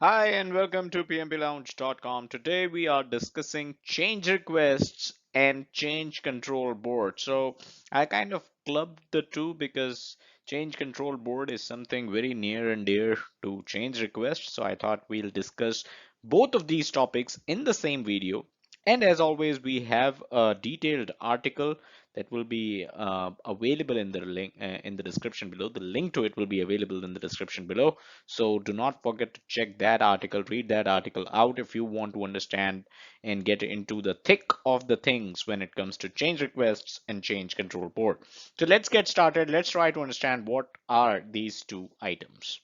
Hi and welcome to pmplounge.com. Today we are discussing change requests and change control board. So I kind of clubbed the two because change control board is something very near and dear to change requests. So I thought we'll discuss both of these topics in the same video. And as always, we have a detailed article that will be available in the link in the description below. The link to it will be available in the description below. So do not forget to check that article, read that article out if you want to understand and get into the thick of the things when it comes to change requests and change control board. So let's get started. Let's try to understand what are these two items.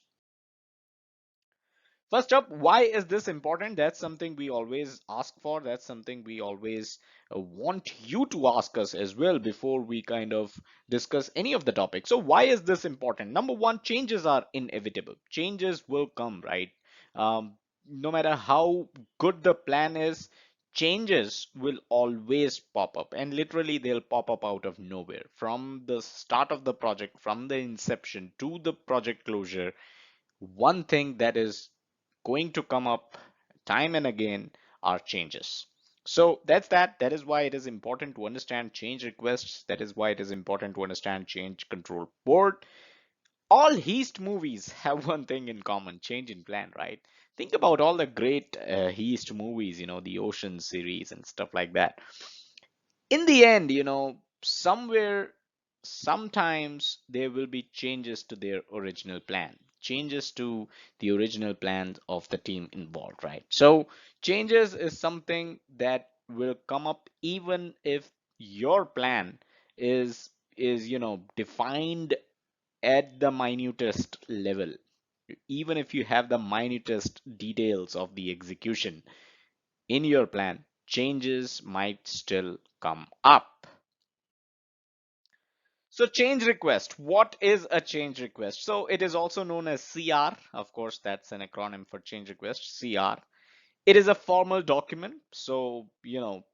First up, why is this important? That's something we always ask for. That's something we always want you to ask us as well before we kind of discuss any of the topics. So, why is this important? Number one, changes are inevitable. Changes will come, right? No matter how good the plan is, changes will always pop up, and literally they'll pop up out of nowhere. From the start of the project, from the inception to the project closure, one thing that is going to come up time and again are changes. So that's that. That is why it is important to understand change requests. That is why it is important to understand change control board. All Heist movies have one thing in common: change in plan, right? Think about all the great Heist movies, the Ocean series and stuff like that. In the end, somewhere, sometimes there will be changes to their original plan, changes to the original plans of the team involved, right? So changes is something that will come up even if your plan is defined at the minutest level. Even if you have the minutest details of the execution in your plan, changes might still come up. So change request. What is a change request? So it is also known as CR. Of course, that's an acronym for change request, CR. It is a formal document. So,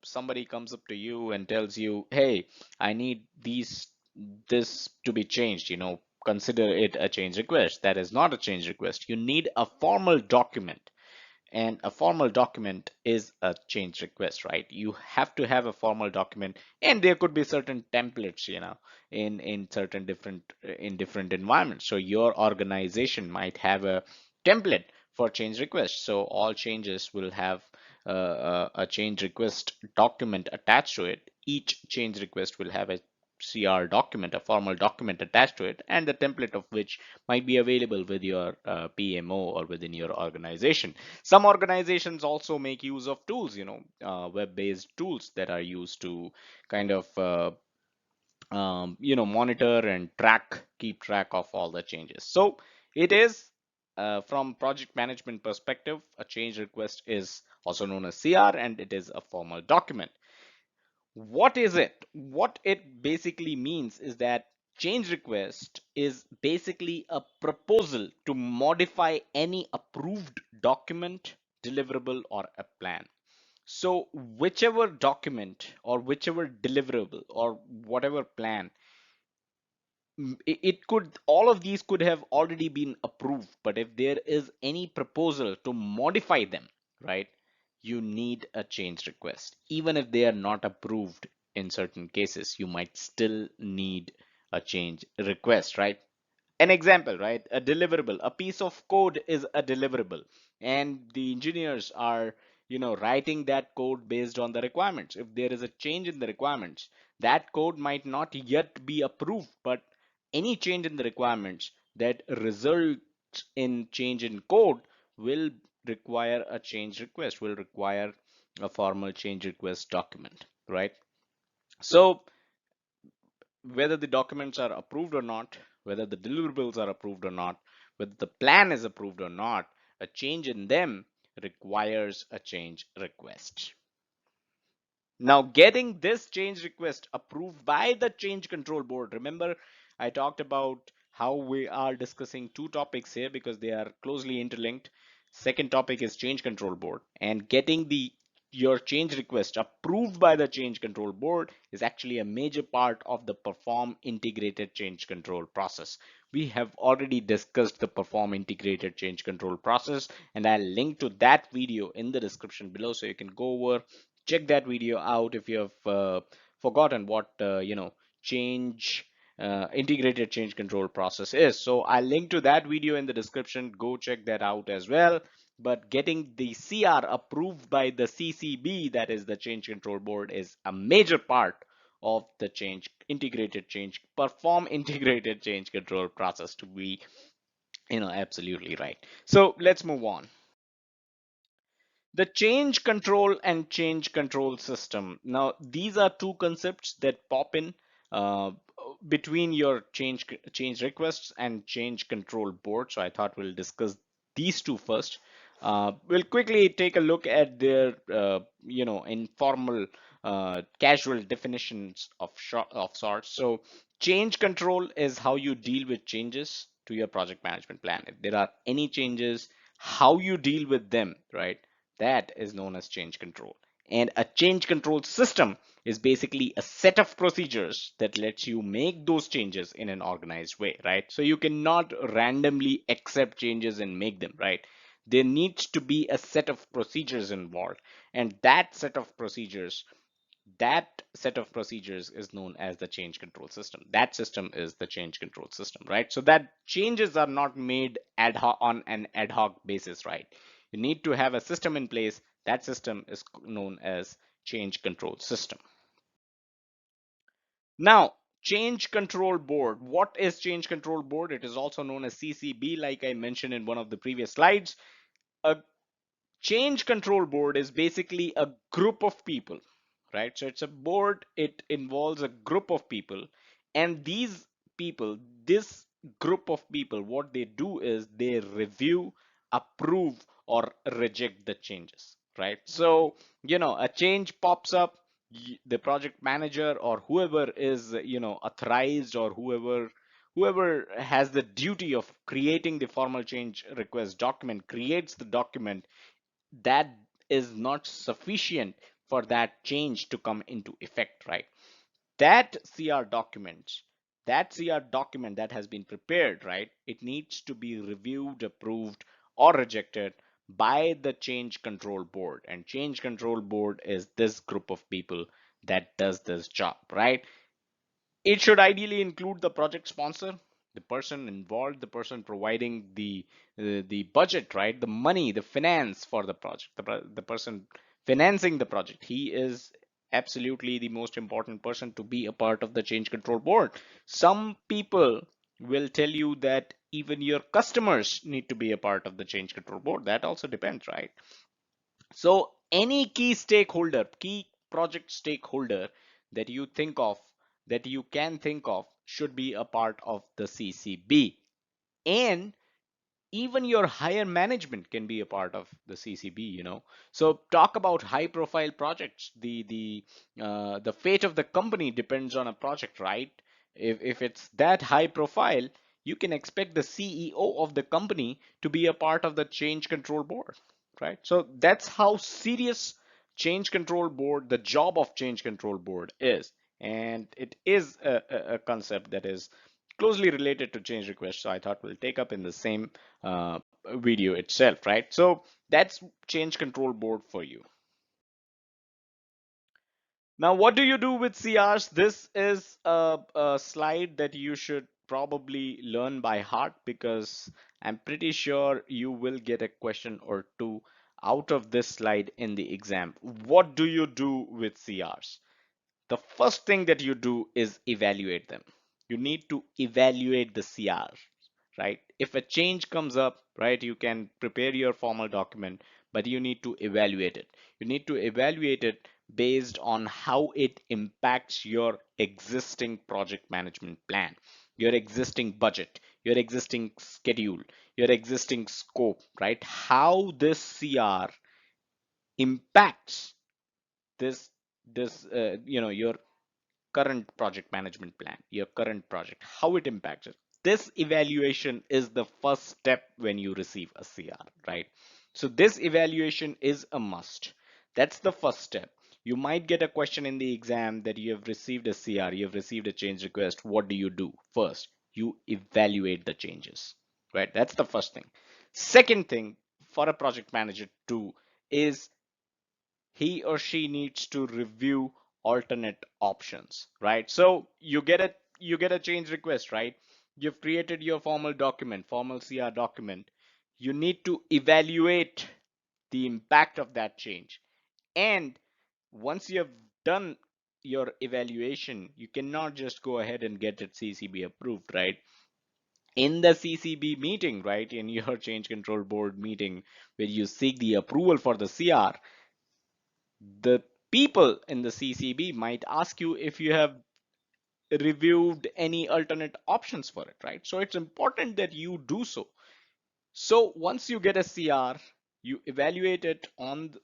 somebody comes up to you and tells you, hey, I need this to be changed, consider it a change request. That is not a change request. You need a formal document, and a formal document is a change request, right? You have to have a formal document, and there could be certain templates, in certain different environments. So your organization might have a template for change requests. So all changes will have a change request document attached to it. Each change request will have a CR document, a formal document attached to it, and the template of which might be available with your PMO or within your organization. Some organizations also make use of tools, web-based tools that are used to kind of monitor and keep track of all the changes. So it is, from project management perspective, a change request is also known as CR, and it is a formal document. What is it? What it basically means is that change request is basically a proposal to modify any approved document, deliverable, or a plan. So whichever document or whichever deliverable or whatever plan, it could, all of these could have already been approved, but if there is any proposal to modify them, right, you need a change request. Even if they are not approved, in certain cases you might still need a change request, right? An example, right? A deliverable, a piece of code is a deliverable, and the engineers are, writing that code based on the requirements. If there is a change in the requirements, that code might not yet be approved, but any change in the requirements that results in change in code will require a change request, will require a formal change request document, right? So whether the documents are approved or not, whether the deliverables are approved or not, whether the plan is approved or not, a change in them requires a change request. Now, getting this change request approved by the change control board. Remember, I talked about how we are discussing two topics here because they are closely interlinked. Second topic is change control board, and getting the your change request approved by the change control board is actually a major part of the perform integrated change control process. We have already discussed the perform integrated change control process, and I'll link to that video in the description below, so you can go over, check that video out if you have forgotten what change integrated change control process is. So I'll link to that video in the description. Go check that out as well. But getting the CR approved by the CCB, that is the change control board, is a major part of the change integrated change perform integrated change control process, to be absolutely right. So let's move on. The change control and change control system. Now, these are two concepts that pop in uh, between your change requests and change control board. So I thought we'll discuss these two first. We'll quickly take a look at their, informal, casual definitions of sorts. So change control is how you deal with changes to your project management plan. If there are any changes, how you deal with them, right? That is known as change control. And a change control system is basically a set of procedures that lets you make those changes in an organized way, right? So you cannot randomly accept changes and make them, right? There needs to be a set of procedures involved. And that set of procedures is known as the change control system. That system is the change control system, right? So that changes are not made ad hoc on an ad hoc basis, right? You need to have a system in place. That system is known as change control system. Now, change control board. What is change control board? It is also known as CCB, like I mentioned in one of the previous slides. A change control board is basically a group of people, right? So it's a board, it involves a group of people, and these people, this group of people, what they do is they review, approve, or reject the changes, right? So a change pops up, the project manager or whoever is authorized, or whoever has the duty of creating the formal change request document creates the document. That is not sufficient for that change to come into effect, right? That CR document that has been prepared, right? It needs to be reviewed, approved, or rejected by the change control board. And change control board is this group of people that does this job, right? It should ideally include the project sponsor, the person involved, the person providing the budget, right? The money, the finance for the project, the person financing the project. He is absolutely the most important person to be a part of the change control board. Some people will tell you that even your customers need to be a part of the change control board. That also depends, right? So any key project stakeholder that you think of, that you can think of, should be a part of the CCB. And even your higher management can be a part of the CCB. So talk about high profile projects. The fate of the company depends on a project, right? If it's that high profile, you can expect the CEO of the company to be a part of the change control board, right? So that's how serious change control board, the job of change control board is. And it is a concept that is closely related to change requests. So I thought we'll take up in the same uh, video itself, right? So that's change control board for you. Now, what do you do with CRs? This is a slide that you should probably learn by heart, because I'm pretty sure you will get a question or two out of this slide in the exam. What do you do with CRs? The first thing that you do is evaluate them. You need to evaluate the CR, right? If a change comes up, right, you can prepare your formal document, but you need to evaluate it. You need to evaluate it based on how it impacts your existing project management plan, your existing budget, your existing schedule, your existing scope, right? How this CR impacts this your current project management plan, your current project, how it impacts it. This evaluation is the first step when you receive a CR, right? So this evaluation is a must. That's the first step. You might get a question in the exam that you have received a CR, you have received a change request. What do you do? First, you evaluate the changes, right? That's the first thing. Second thing for a project manager to is he or she needs to review alternate options, right? So you get a change request, right? You've created your formal document, formal CR document. You need to evaluate the impact of that change. And once you have done your evaluation, you cannot just go ahead and get it CCB approved, right? In the CCB meeting, right, in your change control board meeting, where you seek the approval for the CR, the people in the CCB might ask you if you have reviewed any alternate options for it, right? So it's important that you do so. So once you get a CR, you evaluate it on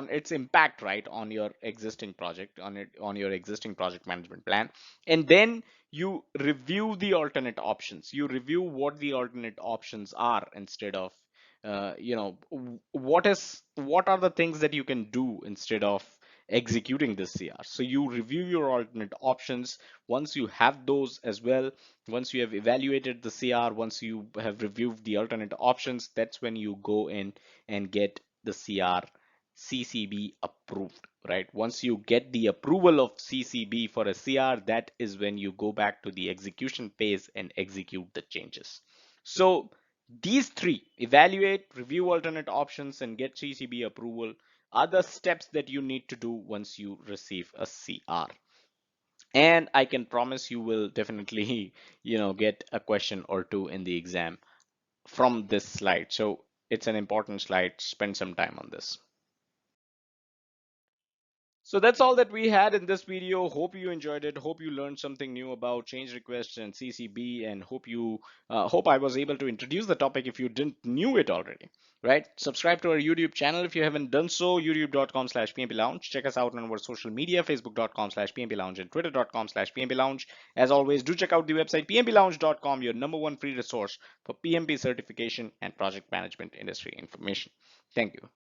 its impact, right, on your existing project, on your existing project management plan, and then you review the alternate options. You review what the alternate options are instead of what are the things that you can do instead of executing this CR. So you review your alternate options. Once you have those as well, once you have evaluated the CR, once you have reviewed the alternate options, that's when you go in and get the CR CCB approved, right? Once you get the approval of CCB for a CR, that is when you go back to the execution phase and execute the changes. So these three, evaluate, review alternate options, and get CCB approval, are the steps that you need to do once you receive a CR. And I can promise you will definitely get a question or two in the exam from this slide. So it's an important slide. Spend some time on this. So that's all that we had in this video. Hope you enjoyed it. Hope you learned something new about change requests and CCB, and hope I was able to introduce the topic if you didn't knew it already. Right? Subscribe to our YouTube channel if you haven't done so. YouTube.com/PMP Lounge. Check us out on our social media: Facebook.com/PMP Lounge and Twitter.com/PMP Lounge. As always, do check out the website PMPLounge.com, your number one free resource for PMP certification and project management industry information. Thank you.